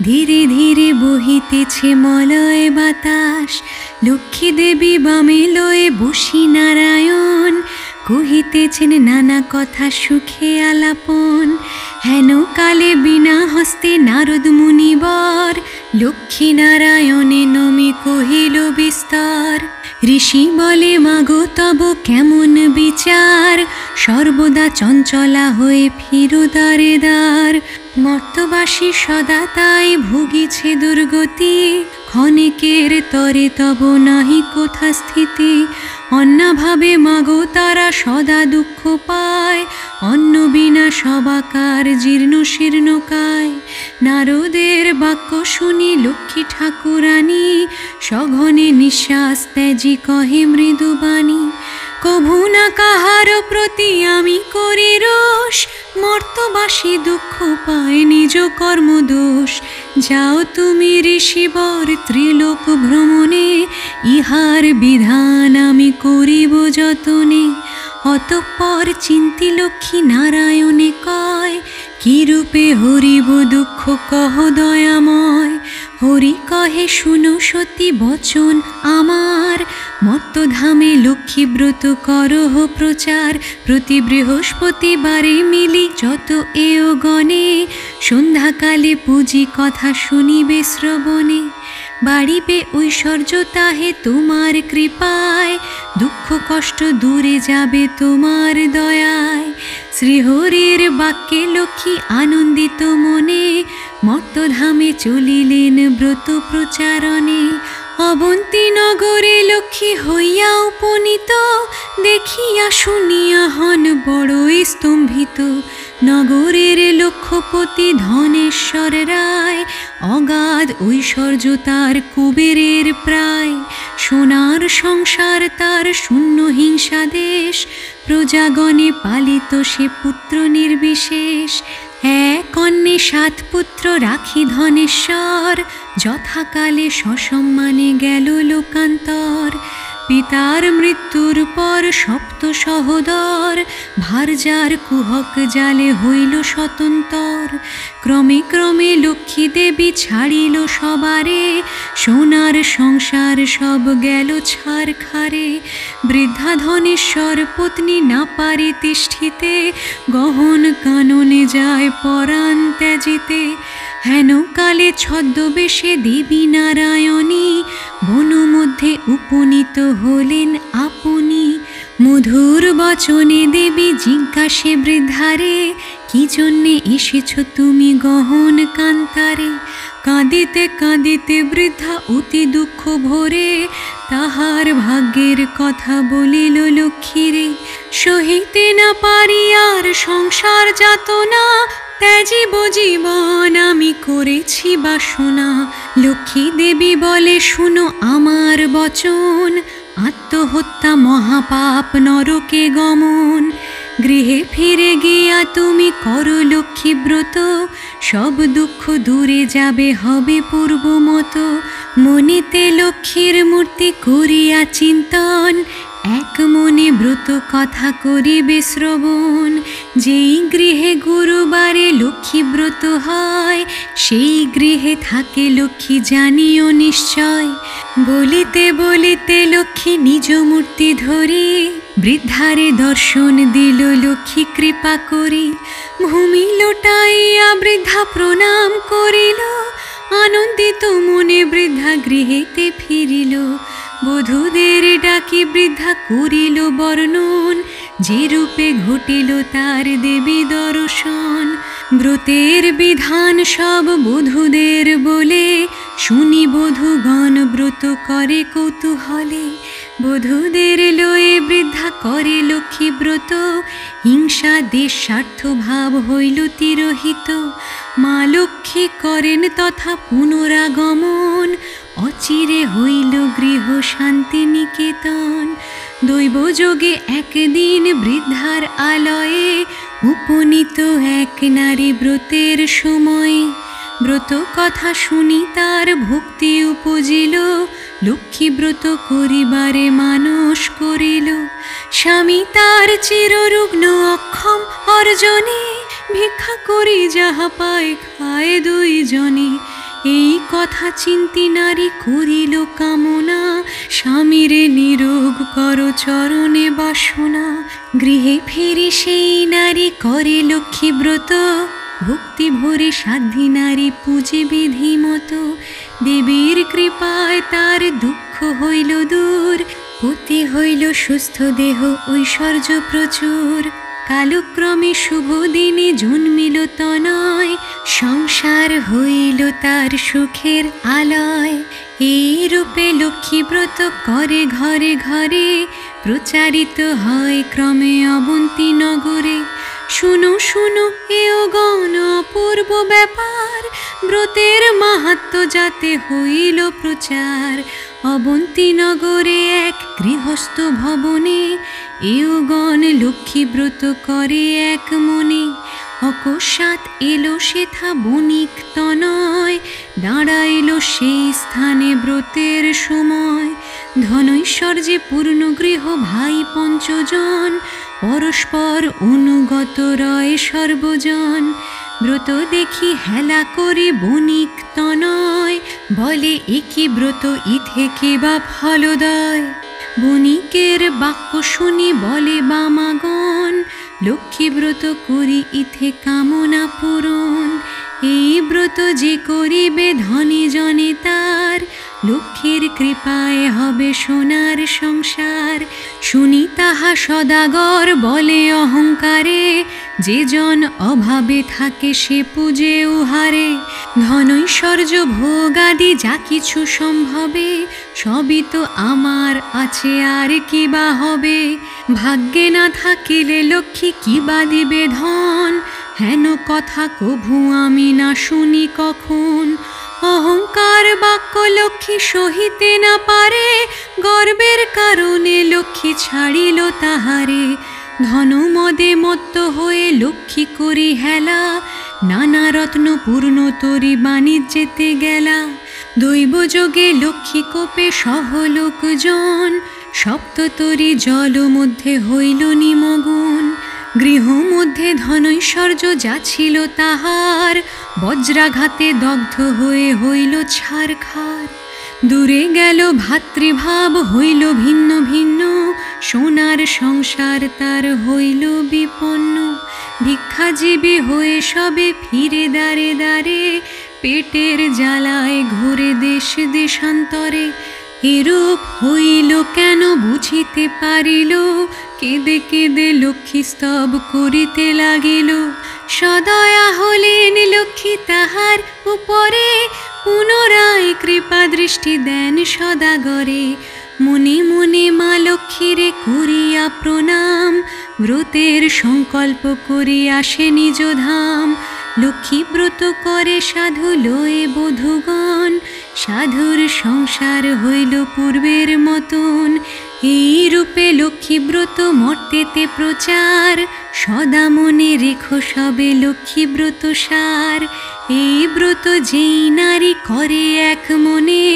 ধীরে ধীরে বহিতেছে মলয় বাতাস, লক্ষ্মী দেবী বামে লয়ে বসি নারায়ণ, কহিতেছেন নানা কথা সুখে আলাপন। হেন কালে বিনা হস্তে নারদ মুনিবর, লক্ষ্মী নারায়ণে নমি কহিল বিস্তর। ঋষি বলে মাগো তব কেমন বিচার, সর্বদা চঞ্চলা হয়ে ফিরো দ্বারে দ্বার। মর্তবাসী সদা তাই ভুগিছে দুর্গতি, ক্ষণিকের তরে তব নাহি কোথা স্থিতি। অন্নাভাবে মাগো তারা সদা দুঃখ পায়, অন্ন বিনা সবাকার জীর্ণ শীর্ণকায়। নারদের বাক্য শুনি লক্ষ্মী ঠাকুরানী, সঘনে নিঃশ্বাস ত্যাজি কহে মৃদুবাণী। কভু না কাহার প্রতি আমি করি রোষ, মর্তবাসী দুঃখ পায় নিজ কর্মদোষ। যাও তুমি ঋষিবর ত্রিলোক ভ্রমণে, ইহার বিধান আমি করিব যতনে। অতঃপর চিন্তি লক্ষ্মী নারায়ণে কয়, কি রূপে হরিব দুঃখ কহ দয়াময়। হরি কহে শুনো সতী বচন আমার, মর্তধামে লক্ষ্মী ব্রত করহ প্রচার। প্রতি বৃহস্পতিবারে মিলি যত এও গণে, সন্ধ্যাকালে পূজি কথা শুনিবে শ্রবণে। বাড়িবে ঐশ্বর্য তাহে তোমার কৃপায়, দুঃখ কষ্ট দূরে যাবে তোমার দয়ায়। শ্রীহরির বাক্যে লক্ষ্মী আনন্দিত মনে, মর্তধামে চলিলেন ব্রত প্রচারণে। অবন্তী নগরে লক্ষ্মী হইয়া উপনীত, দেখিয়া শুনিয়া হন বড়ই স্তম্ভিত। নগরের লক্ষ্যপতি ধনেশ্বর রায়, অগাধ ঐশ্বর্য তার কুবেরের প্রায়। সোনার সংসার তার শূন্য হিংসা দেশ, প্রজাগণে পালিত সে পুত্র নির্বিশেষ। এক অন্নে 7 পুত্র রাখি ধনেশ্বর, যথাকালে সসম্মানে গেল লোকান্তর। পিতার মৃত্যুর পর সপ্ত সহোদর, ভারজার কুহক জালে হইল স্বতন্তর। ক্রমে ক্রমে লক্ষ্মী দেবী ছাড়িল সবারে, সোনার সংসার সব গেল ছারখারে। বৃদ্ধা ধনেশ্বর পত্নী না পারে তিষ্ঠিতে, গহন কাননে যায় পরাণ ত্যাজিতে। হেন কালে ছদ্মবেশে দেবী নারায়ণী, বন মধ্যে উপনীত হলেন আপনি। মধুর বচনে দেবী জিজ্ঞাসে বৃদ্ধারে, কি জন্যে এসেছ তুমি গহন কান্তারে। কাঁদিতে কাঁদিতে বৃদ্ধা অতি দুঃখ ভরে, তাহার ভাগ্যের কথা বলিল লক্ষ্মীরে। সহিতে না পারি আর সংসার যাতনা, ত্যাজিব জীবন আমি করেছি বাসনা। লক্ষ্মী দেবী বলে শুনো আমার বচন, আত্মহত্যা মহাপাপ নরকে গমন। গৃহে ফিরে গিয়া তুমি করো লক্ষ্মী ব্রত, সব দুঃখ দূরে যাবে হবে পূর্ব মতো। মনেতে লক্ষ্মীর মূর্তি করিয়া চিন্তন, এক মনে ব্রত কথা করিবে শ্রবণ। যেই গৃহে গুরুবারে লক্ষ্মী ব্রত হয়, সেই গৃহে থাকে লক্ষ্মী জানিও নিশ্চয়। বলিতে বলিতে লক্ষ্মী নিজ মূর্তি ধরি, বৃদ্ধারে দর্শন দিল লক্ষ্মী কৃপা করি। ভূমি লোটাইয়া বৃদ্ধা প্রণাম করিল, আনন্দিত মনে বৃদ্ধা গৃহেতে ফিরিল। বধূদের ডাকি বৃদ্ধা করিল বর্ণন, যে রূপে ঘটিল তার দেবী দর্শন। ব্রতের বিধান সব বধূদের বলে, শুনি বধূগণ ব্রত করে কৌতূহলে। বধূদের লয়ে বৃদ্ধা করে লক্ষ্মী ব্রত, হিংসা দেশ স্বার্থ ভাব হইল তিরোহিত। মা লক্ষ্মী করেন তথা পুনরাগমন, অচিরে হইল গৃহ শান্তি নিকেতন। দৈবযোগে একদিন বৃদ্ধার আলয়ে, উপনীত এক নারী ব্রতের সময়ে। ব্রত কথা শুনি তার ভক্তি উপজিল, লক্ষ্মী ব্রত করিবারে মানস করিল। স্বামী তার চিররুগ্ন অক্ষম অর্জনে, ভিক্ষা করি যাহা পায় খায় দুইজনে। এই কথা চিন্তি নারী করিল কামনা, স্বামীরে নিরোগ কর চরণে বাসনা। গৃহে ফিরে সেই নারী করে লক্ষ্মী ব্রত, ভক্তি ভরে সাধ্যী নারী পূজে বিধি মতো। দেবীর কৃপায় তার দুঃখ হইল দূর, পতি হইল সুস্থ দেহ ঐশ্বর্য প্রচুর। কালক্রমে শুভ দিনে জন্মিল তনয়, সংসার হইল তার সুখের আলয়। এই রূপে লক্ষ্মী ব্রত করে ঘরে ঘরে, প্রচারিত হয় ক্রমে অবন্তী নগরে। শুনো শুনো এও গণ অপূর্ব ব্যাপার, ব্রতের মাহাত্ম্য যাতে হইল প্রচার। অবন্তী নগরে এক গৃহস্থ ভবনে, এও গণ লক্ষ্মী ব্রত করে এক মনে। অকস্মাৎ এলো সেথা বণিক তনয়, দাঁড়াইল সেই স্থানে ব্রতের সময়। ধনৈশ্বর্যে পূর্ণ গৃহ ভাই পঞ্চজন, পরস্পর অনুগত রয় সর্বজন। ব্রত দেখি হেলা করে বণিক তনয়, বলে একি ব্রত ইথে কে বা ফলদয়। বণিকের বাক্য শুনি বলে বামাগণ, লক্ষ্মী ব্রত করি ইথে কামনা পূরণ। এই ব্রত যে করিবে ধনে জনে তার, লক্ষ্মীর কৃপায় হবে সোনার সংসার। শুনি তাহা সদাগর বলে অহংকারে, যে জন অভাবে থাকে সে পূজে উহারে। ধনৈশ্বর্য ভোগাদি যা কিছু সম্ভবে, সবই তো আমার আছে আর কি বা হবে। ভাগ্যে না থাকিলে লক্ষ্মী কি বা দিবে ধন, হেন কথা কভু আমি না শুনি কখন। অহংকার বাক্য লক্ষ্মী সহিতে না পারে, গর্বের কারণে লক্ষ্মী ছাড়িল তাহারে। ধন মদে মত্ত হয়ে লক্ষ্মী করি হেলা, নানা রত্ন পূর্ণ তরি বাণিজ্যেতে গেলা। দৈব যোগে লক্ষ্মী কোপে সহ লোকজন, সপ্ততরি জল মধ্যে হইল নিমগ্ন। গৃহ মধ্যে ধনৈশ্বর্য যা ছিল তাহার, বজ্রাঘাতে দগ্ধ হয়ে হইল ছারখার। দূরে গেল ভাতৃভাব হইল ভিন্ন ভিন্ন, সোনার সংসার তার হইল বিপন্ন। ভিক্ষাজীবী হয়ে সবে ফিরে দাঁড়ে দাঁড়ে, পেটের জ্বালায় ঘুরে দেশ দেশান্তরে। এরূপ হইল কেন বুঝিতে পারিল, কেঁদে কেঁদে লক্ষ্মী স্তব করিতে লাগিল। সদয়া হলেন লক্ষ্মী তাহার উপরে, পুনরায় কৃপা দৃষ্টি দেন সদাগরে। মনে মনে মা লক্ষ্মীরে করিয়া প্রণাম, ব্রতের সংকল্প করে আসে নিজ ধাম। লক্ষ্মী ব্রত করে সাধু লয়ে বধূগণ, সাধুর সংসার হইল পূর্বের মতন। এই রূপে লক্ষ্মী ব্রত মর্তেতে প্রচার, সদা মনে রেখো সবে লক্ষ্মী ব্রত সার। এই ব্রত যেই নারী করে এক মনে,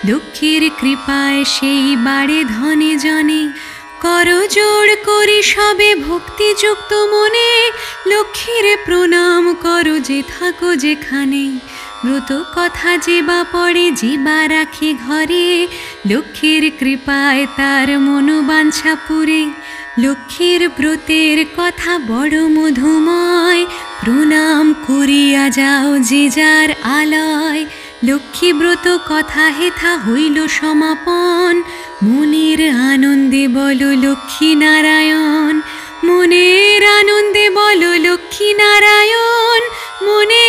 লক্ষ্মীর কৃপায় সেই বাড়ে ধনে জনে। করজোড় করি সবে ভক্তিযুক্ত মনে, লক্ষ্মীরে প্রণাম করো যে থাকো যেখানে। ব্রত কথা যে বা পড়ে যে বা রাখে ঘরে, লক্ষ্মীর কৃপায় তার মনোবাঞ্ছা পুরে। লক্ষ্মীর ব্রতের কথা বড় মধুময়, প্রণাম করিয়া যাও যে যার আলয়। লক্ষ্মী ব্রত কথা হেথা হইল সমাপন, মনের আনন্দে বলো লক্ষ্মী নারায়ণ। মনের আনন্দে বলো লক্ষ্মী নারায়ণ, মনের